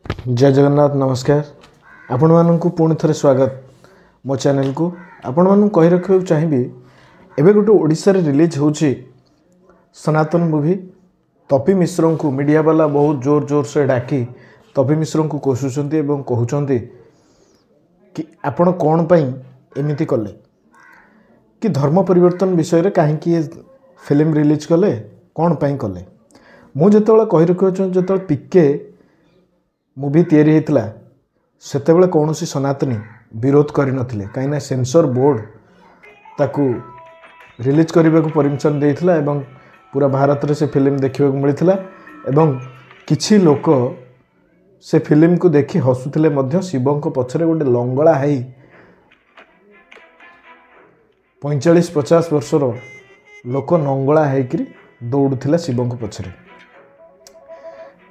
जय जगन्नाथ नमस्कार आपण मानक पुणी थे स्वागत मो चैनल को आपण मानक कही रखा चाहिए एवं गोटे ओडिशा रे रिलीज होची सनातन मूवी तपी मिश्र को मीडिया वाला बहुत जोर जोर से डाकी तपी मिश्र को कोसुचंती एवं कहउचंती कि आपण कौन पाई एमिति कले कि धर्म परिवर्तन विषय रे कहीं फिल्म रिलीज कले कौन पाई कले मु जेतबेले कही रखा जो पीके मूवी तैयारी होता सेतेबेले कौन सनातनी विरोध करनथिले कहीं सेंसर बोर्ड ताकू रिलीज करने को परमिशन देइथिला एवं पूरा भारत रे से फिल्म देखा मिलता एवं किछि लोक से फिल्म को देखि हसुथिले मध्य शिवों पछरे गोटे लंगड़ा है 45-50 वर्षर लोक नंगला होकर दौड़ुथिला शिवों पछरे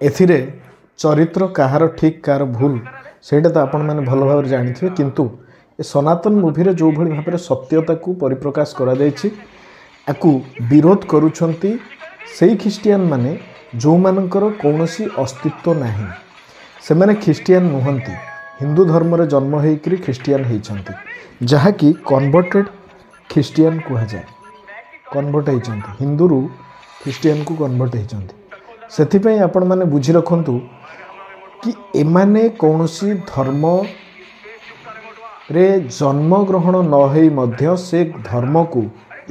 एथिरे चरित्र कहार ठीक कहार भूल सेटा तो आपण मैंने भल भाव जानी किंतु ए सनातन मूवी रे जो भली भाव सत्यता को परिप्रकाश करा जायछि आकु विरोध करुछंती सेही ख्रिस्टियन माने जो मानकर कौनसी अस्तित्व नाही से माने ख्रिस्टियन नुहंती हिंदू धर्म रे जन्म होइकरी ख्रिस्टियन होइछंती जहा कि कन्वर्टेड ख्रिस्टियन कहा जाए कन्वर्ट होइछंती हिंदू रु ख्रिस्टियन को कन्वर्ट होइछंती सेथिपई आपण माने बुझी रखंतु कि एमाने कौनसी धर्म रे जन्म ग्रहण न होई मध्य से धर्म को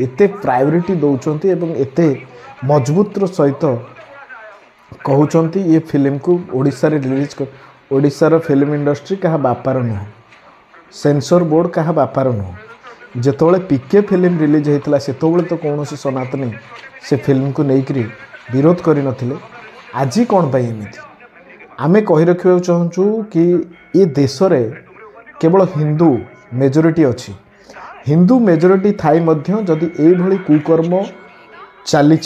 एते प्रायोरिटी दौचंती एवं एते मजबूतर सहित कहउचंती ये फिल्म को ओडिशा रे रिलीज कर ओडिशा रो फिल्म इंडस्ट्री कहा बापार नुह सेंसर बोर्ड कहा बापार नुह जेतोले पीके फिल्म रिलीज होता सेतोले तो कौन सनातनी से फिल्म को लेकर विरोध करिनथिले आज कौन पाई एमिति आमे कही रखा चाहूँ कि ये देश रे केवल हिंदू मेजोरिटी अच्छी हिंदू मेजोरिटी थाई मध्य जदि एभली कुकर्म चली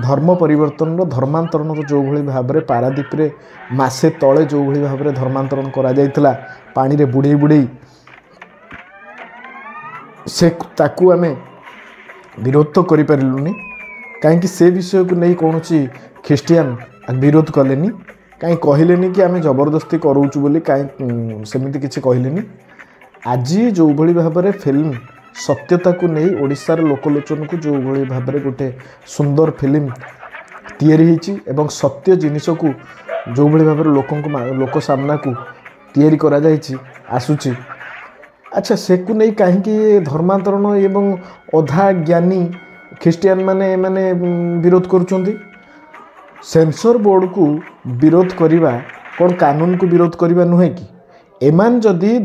धर्म परिवर्तन धर्मांतरण जो भली भाव में पारादीप रे मासे तले जो भली भाव में धर्मांतरण करा जायतिला पानी रे बुड़े बुड़े से ताकू आमे विरोध तो करि परिलुनी कहीं से विषय को नहीं कौन ख्रिस्टियन विरोध कलेनी कहीं कहलेनी कि आम जबरदस्ती करूचु बोली कहीं सेमिति किसी कहलेनी आज जो भली भाव में फिल्म सत्यता को नहीं ओडिशार लोकलोचन को जो भली भाव में गोटे सुंदर फिल्म तैयारी होती एवं सत्य जिनिस को जो भली भाव में लोक सामना को तैयारी करा जायछि आसुची अच्छा से को नहीं कहीं धर्मांतरण एवं अधा ज्ञानी ख्रिस्टियन माने माने विरोध करुचंती सेंसर बोर्ड को विरोध करिबा कौन कानून को विरोध करिबा नुहे कि एमान जदि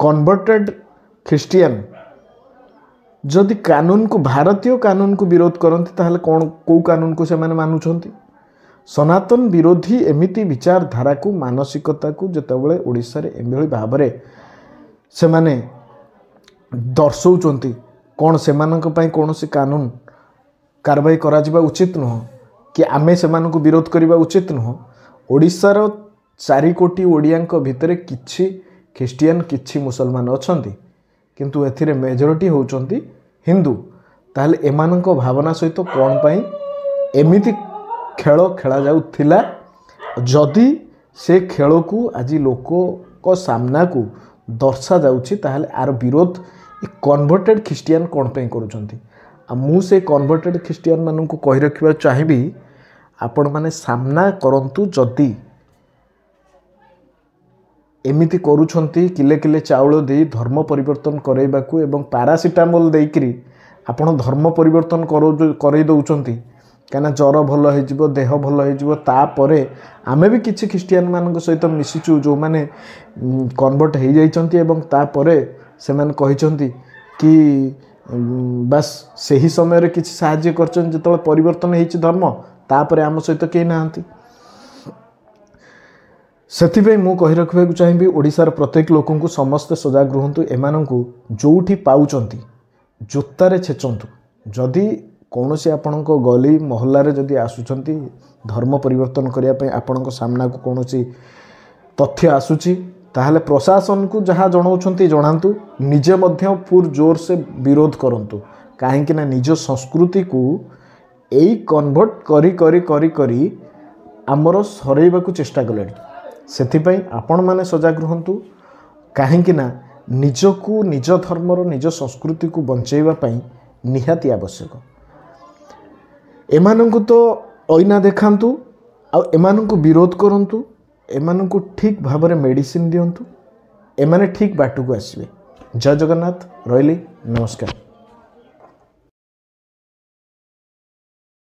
कन्वर्टेड ख्रिस्टियन जदि कानून को भारतीय कानून को विरोध करती ताहले कौन को कानून को से माने मानुछंती सनातन विरोधी एमिति विचारधारा को मानसिकता को जेतेबेले ओडिशा रे एभली भाव में से माने दर्शौचंती कौन से कौन से कानून कार्रवाई करा जिबा उचित नुह कि आमे से विरोध करने उचित नुह ओडिशार 4 कोटी ओडिया भितर किछि ख्रिस्टियन किछि मुसलमान अछंती किंतु एथिरे मेजोरिटी होउचंती हिंदू ताहले एमानक भावना सहित कौन पाई एमिति खेल खेला जाउथिला जदि से खेल को आज लोक को सामना को दर्शा जाउछि ताहले आर विरोध कन्वर्टेड ख्रिस्टियन कौन पे करुचंती मु से कन्वर्टेड ख्रिस्टियन मानू को कही रखा चाहिए आपण माने सामना करंतु जदि एमिति करुछंती किले किले चाउल दे धर्म परिवर्तन करैबाकू एवं पारासिटामोल देकरी आपण धर्म परिवर्तन करई दउचंती काना जर भल हो देह भल हो तापरे आमे भी किछि ख्रिस्टियन मानक सहित मिसिचु जो माने कन्वर्ट हो जाइचंती एवं तापरे से माने कहिचंती कि बस सही समय रे किछि साहाय्य करचन जतले परिवर्तन हेछि धर्म तापरे आम सहित कई नाहंती सेथिबे मु कहि रखबा चाहिए ओडिशार प्रत्येक लोक को समस्त सजाग रुहंतु एमानंकु जोठी पाउचंती जोतारे छेचंतु जदि कौन से आपणक गली मोहल्ला रे जदि आसुचंती धर्म परिवर्तन करिया पय आपणक सामना को कौन तथ्य आसुची ताहले प्रशासन को जहाँ जनाउछंती जनातु निजे मध्य पूर जोर से विरोध करंतु कहीं ना निज संस्कृति को यही कन्वर्ट करी करी करी करी आमर सरेइबा को चेष्टा कले ସେଥିପାଇଁ ଆପଣମାନେ ସଜାଗ ରୁହନ୍ତୁ, କାହିଁକି ନା ନିଜକୁ ନିଜ ଧର୍ମର ନିଜ ସଂସ୍କୃତିକୁ ବଞ୍ଚାଇବା ପାଇଁ ନିହାତି ଆବଶ୍ୟକ। ଏମାନଙ୍କୁ ତ ଅଇନା ଦେଖାନ୍ତୁ ଆଉ ଏମାନଙ୍କୁ ବିରୋଧ କରନ୍ତୁ, ଏମାନଙ୍କୁ ଠିକ୍ ଭାବରେ ମେଡ଼ିସିନ ଦିଅନ୍ତୁ, ଏମାନେ ଠିକ୍ ବାଟକୁ ଆସିବେ। ଜୟ ଜଗନ୍ନାଥ, ରହିଲି, ନମସ୍କାର।